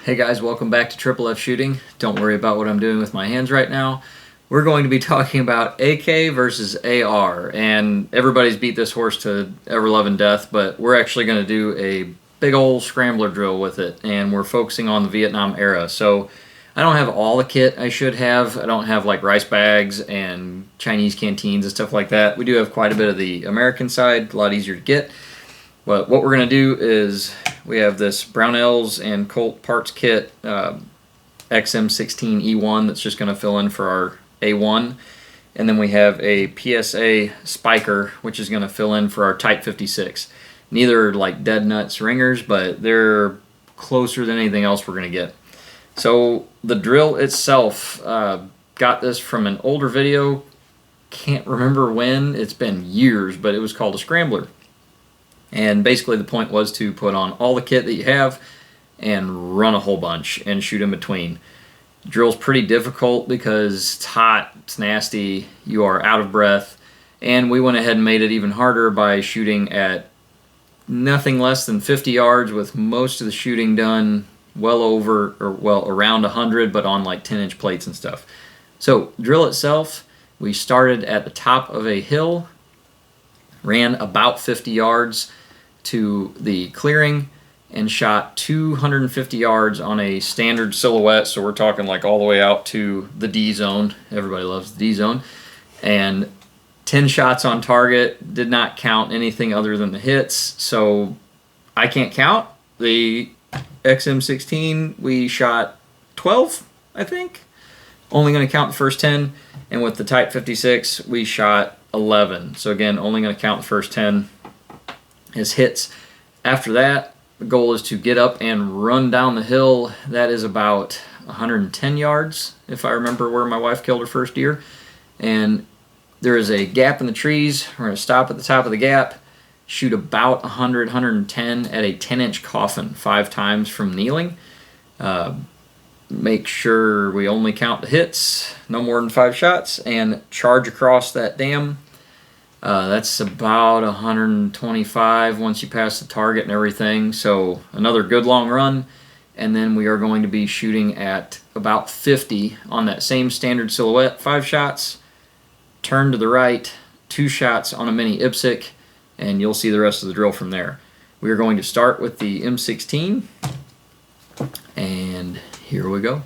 Hey guys, welcome back to Triple F Shooting. Don't worry about what I'm doing with my hands right now. We're going to be talking about AK versus AR, and everybody's beat this horse to ever-loving death, but we're actually going to do a big old scrambler drill with it, and we're focusing on the Vietnam era. So I don't have all the kit I should have. I don't have like rice bags and Chinese canteens and stuff like that. We do have quite a bit of the American side, a lot easier to get. But what we're going to do is we have this Brownells and Colt parts kit XM16 E1 that's just going to fill in for our A1. And then we have a PSA spiker, which is going to fill in for our Type 56. Neither are like dead nuts ringers, but they're closer than anything else we're going to get. So the drill itself, got this from an older video. Can't remember when. It's been years, but it was called a scrambler. And basically the point was to put on all the kit that you have and run a whole bunch and shoot in between. Drill's pretty difficult because it's hot, it's nasty, you are out of breath, and we went ahead and made it even harder by shooting at nothing less than 50 yards with most of the shooting done around 100, but on like 10-inch plates and stuff. So drill itself, we started at the top of a hill, ran about 50 yards to the clearing, and shot 250 yards on a standard silhouette, so we're talking like all the way out to the D zone. Everybody loves the D zone. And 10 shots on target, did not count anything other than the hits, so I can't count. The XM16, we shot 12, I think. Only going to count the first 10, and with the Type 56, we shot 11. So again, only going to count the first 10 as hits. After that, the goal is to get up and run down the hill. That is about 110 yards, if I remember where my wife killed her first deer. And there is a gap in the trees. We're going to stop at the top of the gap, shoot about 100, 110 at a 10-inch coffin 5 times from kneeling. Make sure we only count the hits, no more than 5 shots, and charge across that dam. That's about 125 once you pass the target and everything. So another good long run, and then we are going to be shooting at about 50 on that same standard silhouette. 5 shots, turn to the right, 2 shots on a mini IPSC, and you'll see the rest of the drill from there. We are going to start with the M16, and here we go.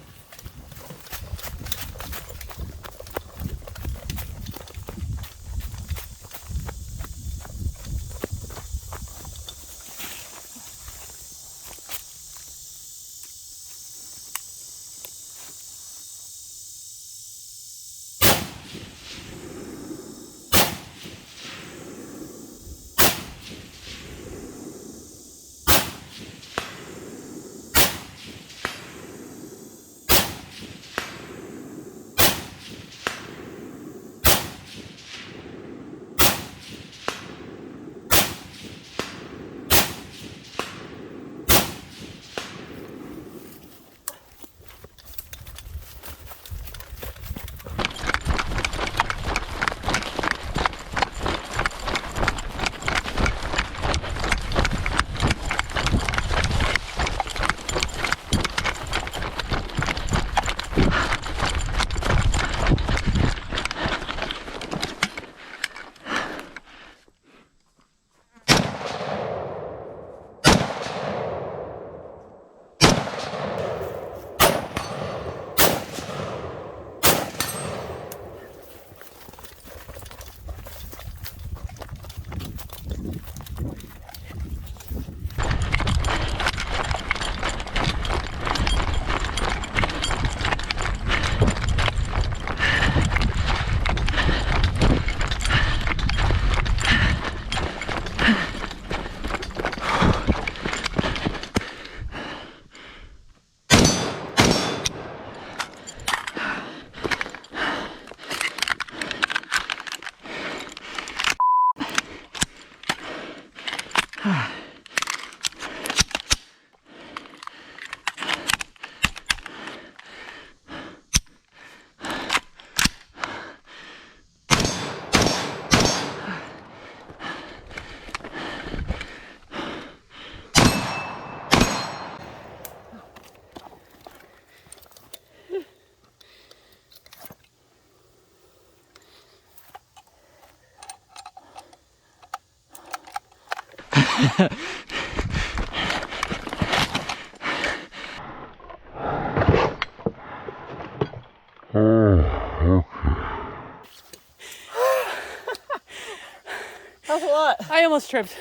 That's a lot. I almost tripped.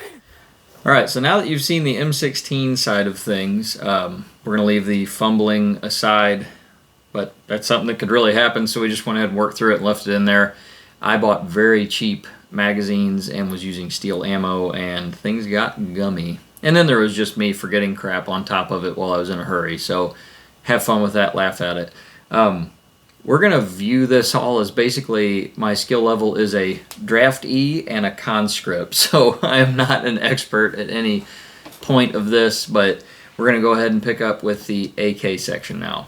Alright, so now that you've seen the M16 side of things, we're going to leave the fumbling aside, but that's something that could really happen, so we just went ahead and worked through it and left it in there. I bought very cheap magazines and was using steel ammo, and things got gummy. And then there was just me forgetting crap on top of it while I was in a hurry, so have fun with that, laugh at it. We're going to view this all as basically my skill level is a draft E and a conscript, so I am not an expert at any point of this, but we're going to go ahead and pick up with the AK section now.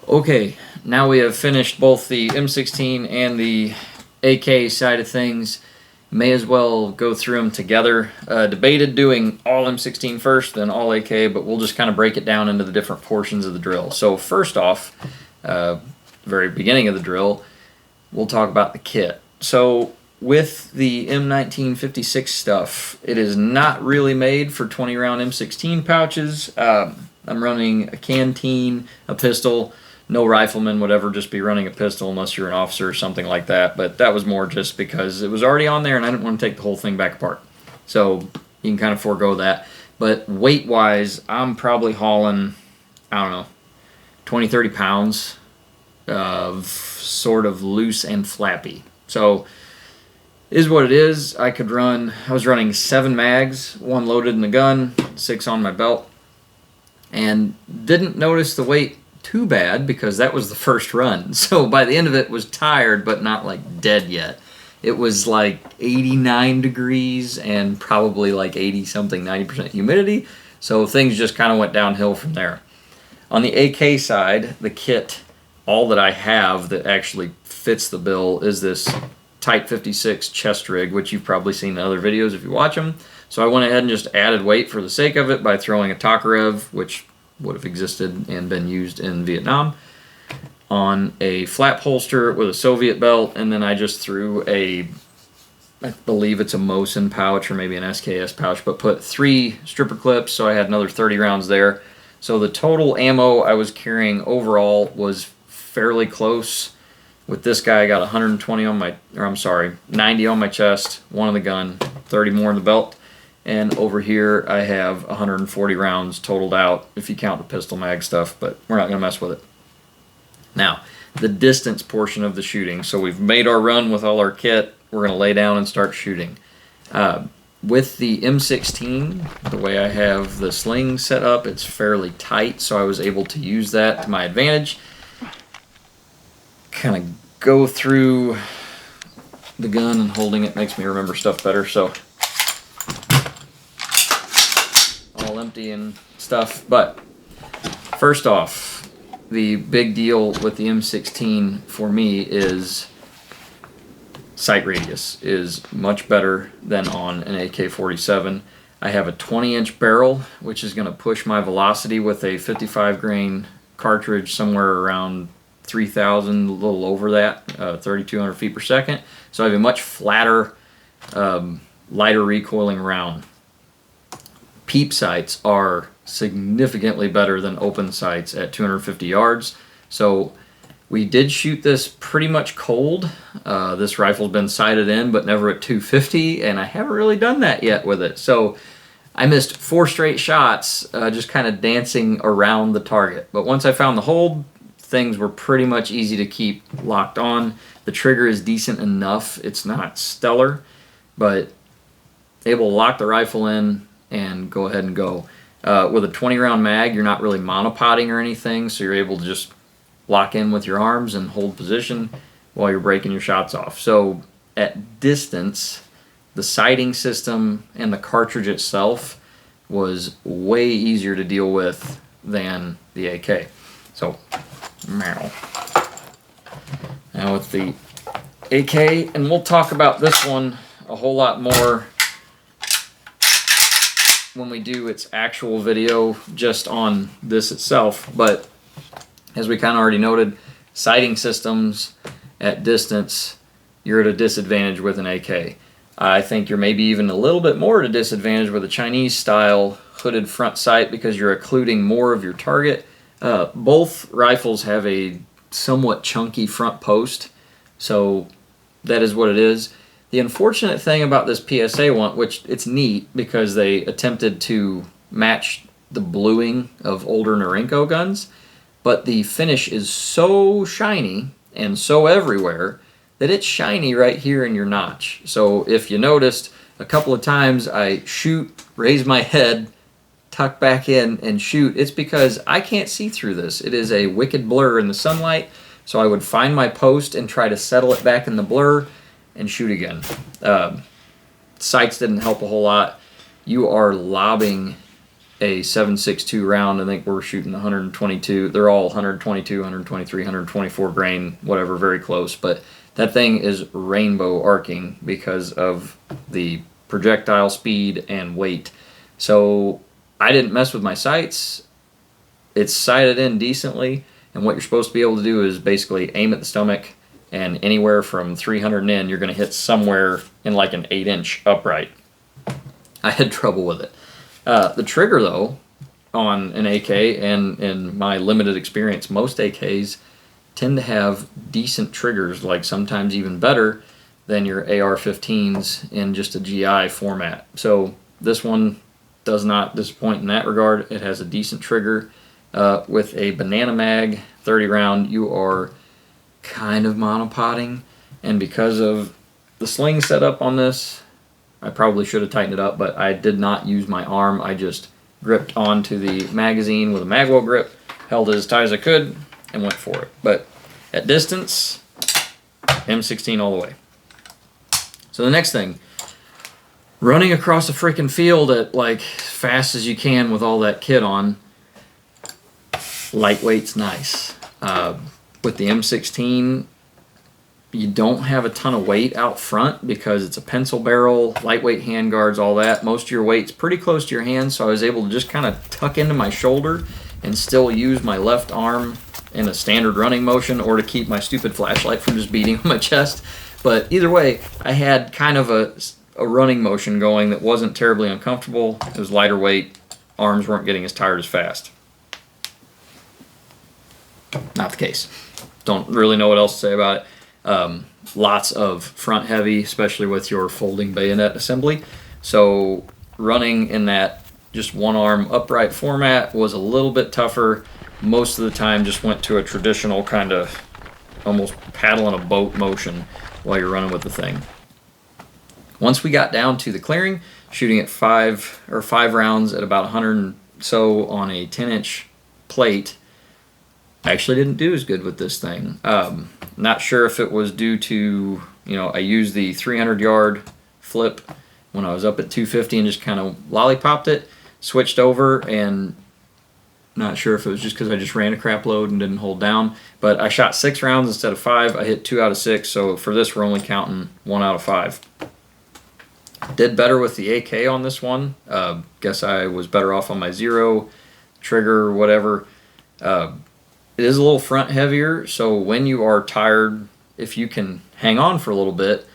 Okay, now we have finished both the M16 and the AK side of things. May as well go through them together. Debated doing all M16 first, then all AK, but we'll just kind of break it down into the different portions of the drill. So first off, very beginning of the drill, we'll talk about the kit. So with the M1956 stuff, it is not really made for 20 round M16 pouches. I'm running a canteen, a pistol. No rifleman would ever just be running a pistol unless you're an officer or something like that, but that was more just because it was already on there and I didn't want to take the whole thing back apart. So you can kind of forego that. But weight-wise, I'm probably hauling, I don't know, 20, 30 pounds of sort of loose and flappy. So is what it is. I was running 7 mags, 1 loaded in the gun, 6 on my belt, and didn't notice the weight too bad because that was the first run. So by the end of it was tired but not like dead yet. It was like 89 degrees and probably like 80 something, 90% humidity. So things just kind of went downhill from there. On the AK side, the kit, all that I have that actually fits the bill is this Type 56 chest rig, which you've probably seen in other videos if you watch them. So I went ahead and just added weight for the sake of it by throwing a Tokarev, which would have existed and been used in Vietnam, on a flap holster with a Soviet belt, and then I just threw I believe it's a Mosin pouch or maybe an SKS pouch, but put 3 stripper clips, so I had another 30 rounds there. So the total ammo I was carrying overall was fairly close With this guy, I got 120 on my, or I'm sorry, 90 on my chest, 1 on the gun, 30 more in the belt. And over here, I have 140 rounds totaled out, if you count the pistol mag stuff, but we're not going to mess with it. Now, the distance portion of the shooting. So we've made our run with all our kit. We're going to lay down and start shooting. With the M16, the way I have the sling set up, it's fairly tight, so I was able to use that to my advantage. Kind of go through the gun, and holding it makes me remember stuff better, so all empty and stuff. But first off, the big deal with the M16 for me is sight radius is much better than on an AK-47. I have a 20-inch barrel, which is going to push my velocity with a 55 grain cartridge somewhere around 3,000, a little over that, 3,200 feet per second. So I have a much flatter, lighter recoiling round. Peep sights are significantly better than open sights at 250 yards. So we did shoot this pretty much cold. This rifle's been sighted in, but never at 250, and I haven't really done that yet with it. So I missed 4 straight shots, just kind of dancing around the target. But once I found the hold, things were pretty much easy to keep locked on. The trigger is decent enough. It's not stellar, but able to lock the rifle in and go ahead and go. With a 20-round mag, you're not really monopoding or anything, so you're able to just lock in with your arms and hold position while you're breaking your shots off. So at distance, the sighting system and the cartridge itself was way easier to deal with than the AK. So, now with the AK, and we'll talk about this one a whole lot more when we do its actual video just on this itself, but as we kind of already noted, sighting systems at distance, you're at a disadvantage with an AK. I think you're maybe even a little bit more at a disadvantage with a Chinese style hooded front sight because you're occluding more of your target. Both rifles have a somewhat chunky front post, so that is what it is. The unfortunate thing about this PSA one, which it's neat because they attempted to match the bluing of older Norinco guns, but the finish is so shiny and so everywhere that it's shiny right here in your notch. So if you noticed, a couple of times I shoot, raise my head, tuck back in, and shoot, it's because I can't see through this. It is a wicked blur in the sunlight, so I would find my post and try to settle it back in the blur and shoot again. Sights didn't help a whole lot. You are lobbing a 7.62 round. I think we're shooting 122. They're all 122, 123, 124 grain, whatever, very close. But that thing is rainbow arcing because of the projectile speed and weight. So I didn't mess with my sights. It's sighted in decently, and what you're supposed to be able to do is basically aim at the stomach, and anywhere from 300 in, you're going to hit somewhere in like an 8-inch upright. I had trouble with it. The trigger, though, on an AK, and in my limited experience, most AKs tend to have decent triggers, like sometimes even better than your AR-15s in just a GI format. So this one does not disappoint in that regard. It has a decent trigger. With a banana mag 30 round, you are kind of monopoding, and because of the sling setup on this, I probably should have tightened it up, but I did not use my arm. I just gripped onto the magazine with a magwell grip, held it as tight as I could, and went for it. But at distance, M16 all the way. So the next thing, running across a freaking field at like fast as you can with all that kit on, lightweight's nice. With the M16, you don't have a ton of weight out front because it's a pencil barrel, lightweight handguards, all that. Most of your weight's pretty close to your hand, so I was able to just kind of tuck into my shoulder and still use my left arm in a standard running motion, or to keep my stupid flashlight from just beating on my chest. But either way, I had kind of a running motion going that wasn't terribly uncomfortable. It was lighter weight. Arms weren't getting as tired as fast. Not the case. Don't really know what else to say about it. Lots of front heavy, especially with your folding bayonet assembly. So running in that just one arm upright format was a little bit tougher. Most of the time just went to a traditional kind of almost paddling a boat motion while you're running with the thing. Once we got down to the clearing, shooting at five rounds at about 100 and so on a 10-inch plate, I actually didn't do as good with this thing. Not sure if it was due to, I used the 300-yard flip when I was up at 250 and just kind of lollipopped it, switched over, and not sure if it was just because I just ran a crap load and didn't hold down, but I shot 6 rounds instead of 5. I hit 2 out of 6, so for this we're only counting 1 out of 5. Did better with the AK on this one. Guess I was better off on my 0 trigger, whatever. It is a little front heavier, so when you are tired, if you can hang on for a little bit, it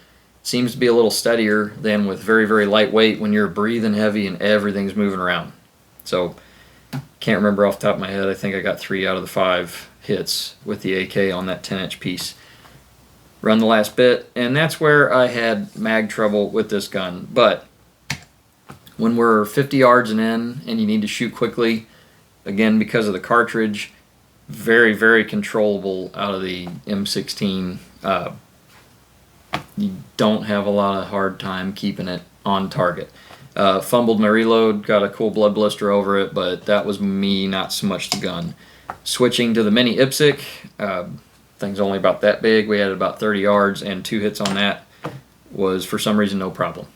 seems to be a little steadier than with very, very lightweight when you're breathing heavy and everything's moving around. So, can't remember off the top of my head. I think I got 3 out of the 5 hits with the AK on that 10-inch piece. Run the last bit, and that's where I had mag trouble with this gun. But when we're 50 yards and in and you need to shoot quickly, again, because of the cartridge, very, very controllable out of the M16. You don't have a lot of hard time keeping it on target. Fumbled my reload, got a cool blood blister over it, but that was me, not so much the gun. Switching to the mini IPSC, thing's only about that big. We had about 30 yards, and 2 hits on that was, for some reason, no problem.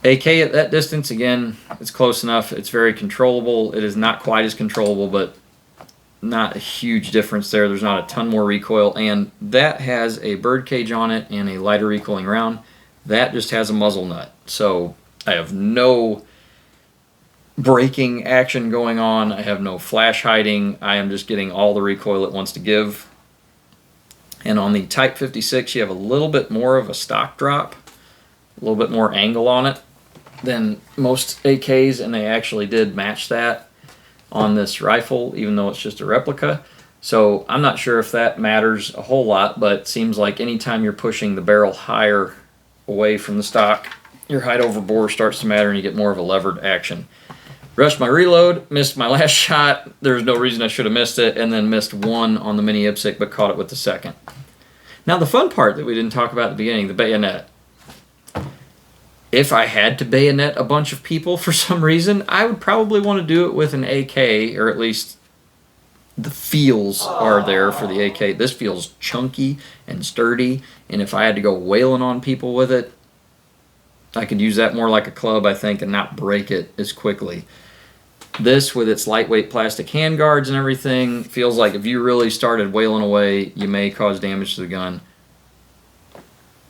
AK at that distance, again, it's close enough. It's very controllable. It is not quite as controllable, but not a huge difference there. There's not a ton more recoil, and that has a bird cage on it and a lighter recoiling round. That just has a muzzle nut. So I have no braking action going on. I have no flash hiding. I am just getting all the recoil it wants to give. And on the Type 56, you have a little bit more of a stock drop, a little bit more angle on it than most AKs, and they actually did match that on this rifle, even though it's just a replica. So I'm not sure if that matters a whole lot, but it seems like anytime you're pushing the barrel higher away from the stock, your height over bore starts to matter and you get more of a levered action. Rushed my reload, missed my last shot. There's no reason I should have missed it, and then missed 1 on the mini IPSC, but caught it with the second. Now the fun part that we didn't talk about at the beginning, the bayonet. If I had to bayonet a bunch of people for some reason, I would probably want to do it with an AK, or at least the feels are there for the AK. This feels chunky and sturdy, and if I had to go wailing on people with it, I could use that more like a club, I think, and not break it as quickly. This, with its lightweight plastic handguards and everything, feels like if you really started wailing away, you may cause damage to the gun.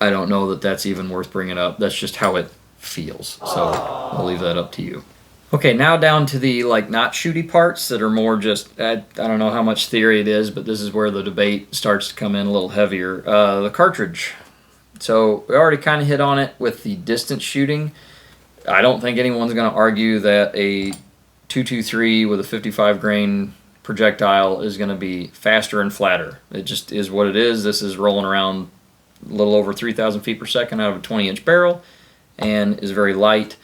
I don't know that that's even worth bringing up. That's just how it feels. So I'll leave that up to you. Okay, now down to the not shooty parts that are more just, I don't know how much theory it is, but this is where the debate starts to come in a little heavier. The cartridge. So we already kind of hit on it with the distance shooting. I don't think anyone's going to argue that a 223 with a 55 grain projectile is going to be faster and flatter. It just is what it is. This is rolling around a little over 3,000 feet per second out of a 20-inch barrel and is very light,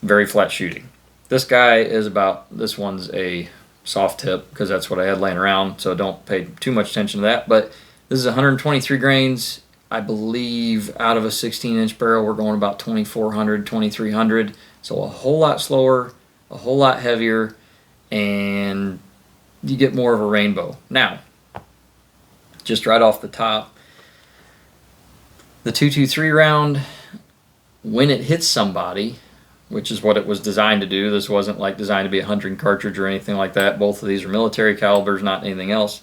very flat shooting. This guy is this one's a soft tip because that's what I had laying around, so don't pay too much attention to that. But this is 123 grains. I believe out of a 16-inch barrel, we're going about 2,400, 2,300. So a whole lot slower, a whole lot heavier, and you get more of a rainbow. Now, just right off the top, the 223 round, when it hits somebody, which is what it was designed to do. This wasn't designed to be a hunting cartridge or anything like that. Both of these are military calibers, not anything else.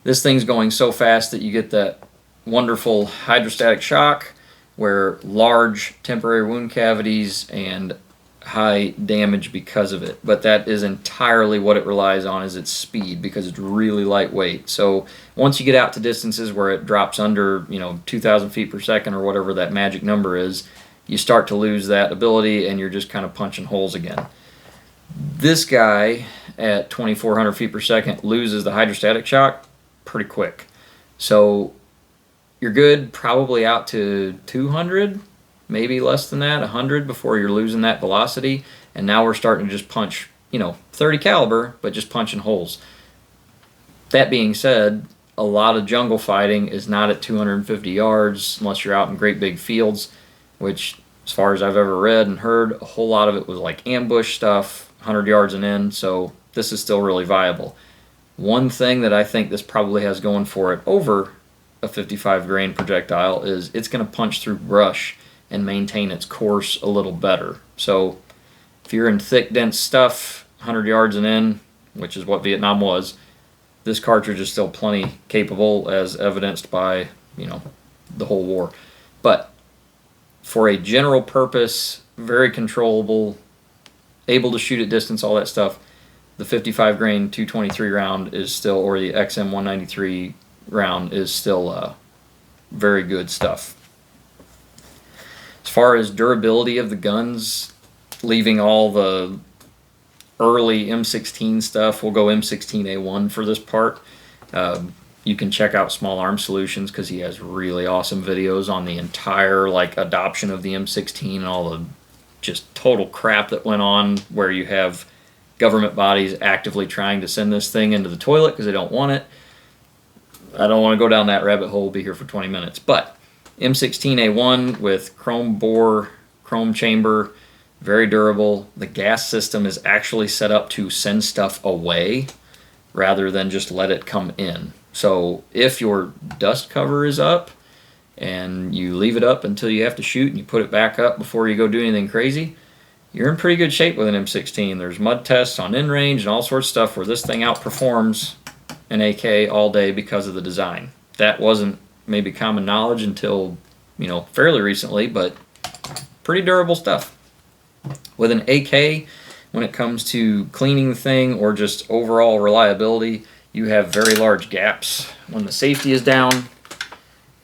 This thing's going so fast that you get that wonderful hydrostatic shock where large temporary wound cavities and high damage because of it. But that is entirely what it relies on, is its speed, because it's really lightweight. So once you get out to distances where it drops under 2,000 feet per second or whatever that magic number is, you start to lose that ability and you're just kind of punching holes again. This guy at 2,400 feet per second loses the hydrostatic shock pretty quick. So you're good probably out to 200, maybe less than that, 100 before you're losing that velocity. And now we're starting to just punch, 30 caliber, but just punching holes. That being said, a lot of jungle fighting is not at 250 yards unless you're out in great big fields, which, as far as I've ever read and heard, a whole lot of it was like ambush stuff, 100 yards and in, so this is still really viable. One thing that I think this probably has going for it over a 55 grain projectile is it's going to punch through brush and maintain its course a little better. So if you're in thick, dense stuff, 100 yards and in, which is what Vietnam was, this cartridge is still plenty capable, as evidenced by, the whole war. But for a general purpose, very controllable, able to shoot at distance, all that stuff, the 55 grain 223 round is still, or the XM 193 round is still very good stuff. As far as durability of the guns, leaving all the early M16 stuff, we'll go M16A1 for this part. You can check out Small Arms Solutions because he has really awesome videos on the entire adoption of the M16 and all the just total crap that went on, where you have government bodies actively trying to send this thing into the toilet because they don't want it. I don't want to go down that rabbit hole. We'll be here for 20 minutes. But M16A1 with chrome bore, chrome chamber, very durable. The gas system is actually set up to send stuff away rather than just let it come in. So if your dust cover is up and you leave it up until you have to shoot and you put it back up before you go do anything crazy, you're in pretty good shape with an M16. There's mud tests on in-range and all sorts of stuff where this thing outperforms an AK all day because of the design. That wasn't maybe common knowledge until, fairly recently, but pretty durable stuff. With an AK, when it comes to cleaning the thing or just overall reliability, you have very large gaps when the safety is down,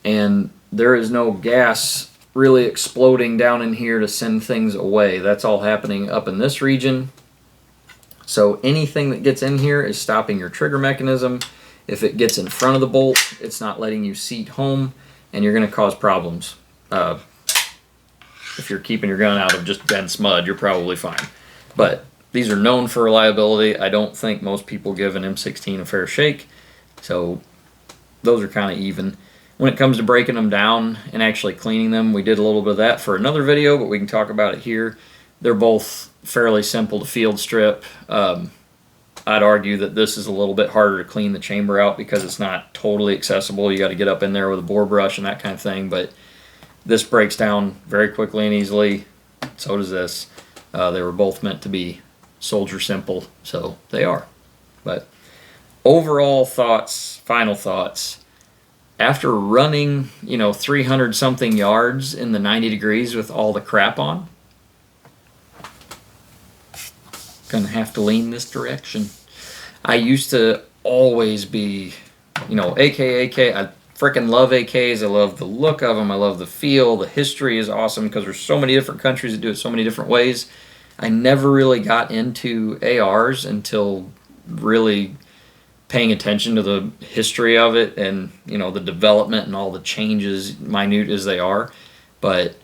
and there is no gas really exploding down in here to send things away. That's all happening up in this region. So anything that gets in here is stopping your trigger mechanism. If it gets in front of the bolt, it's not letting you seat home, and you're going to cause problems. If you're keeping your gun out of just dense mud, you're probably fine. But these are known for reliability. I don't think most people give an M16 a fair shake, so those are kind of even. When it comes to breaking them down and actually cleaning them, we did a little bit of that for another video, but we can talk about it here. They're both fairly simple to field strip. I'd argue that this is a little bit harder to clean the chamber out because it's not totally accessible. You got to get up in there with a bore brush and that kind of thing, but this breaks down very quickly and easily. So does this. They were both meant to be soldier simple, so they are. But overall thoughts, final thoughts. After running, 300 something yards in the 90 degrees with all the crap on, gonna have to lean this direction. I used to always be, AK. I freaking love AKs. I love the look of them. I love the feel. The history is awesome because there's so many different countries that do it so many different ways. I never really got into ARs until really paying attention to the history of it and, the development and all the changes, minute as they are. But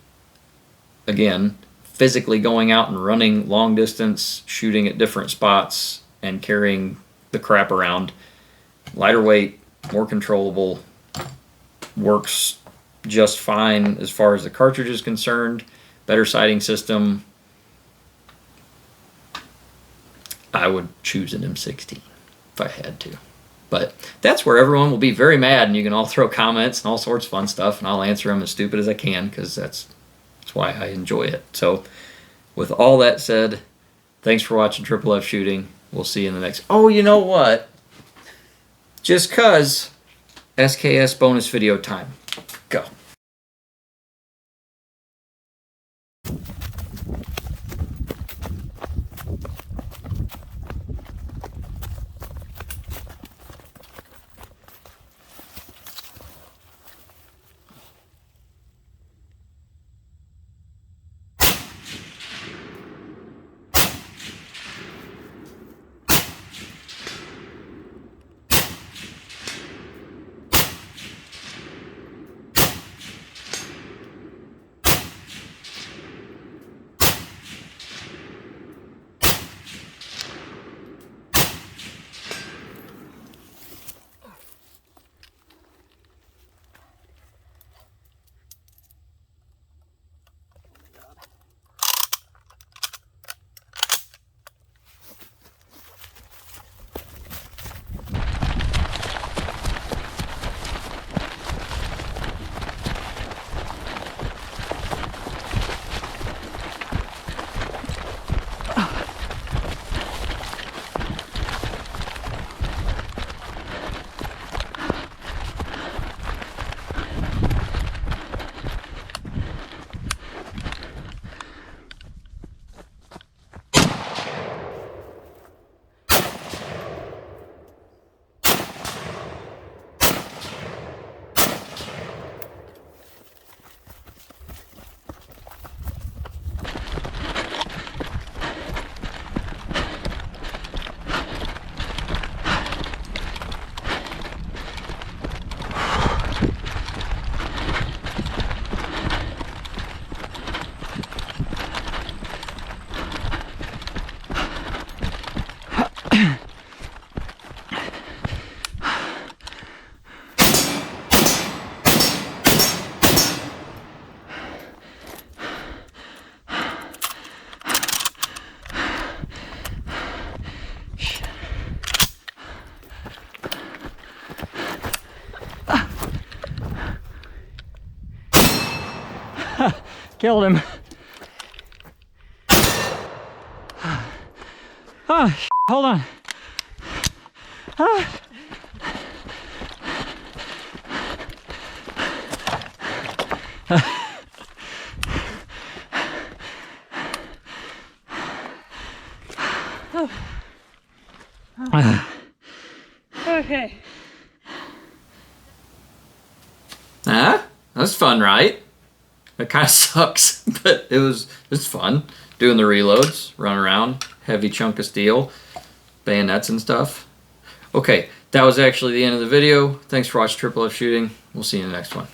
again, physically going out and running long distance, shooting at different spots and carrying the crap around, lighter weight, more controllable, works just fine as far as the cartridge is concerned, better sighting system. I would choose an M16 if I had to. But that's where everyone will be very mad, and you can all throw comments and all sorts of fun stuff, and I'll answer them as stupid as I can because that's why I enjoy it. So with all that said, thanks for watching Triple F Shooting. We'll see you in the next... Oh, you know what? Just 'cause SKS bonus video time. Go. Killed him. Oh, hold on. Ah. Okay. That's fun, right? It kind of sucks, but it's fun. Doing the reloads, run around, heavy chunk of steel, bayonets and stuff. Okay, that was actually the end of the video. Thanks for watching Triple F Shooting. We'll see you in the next one.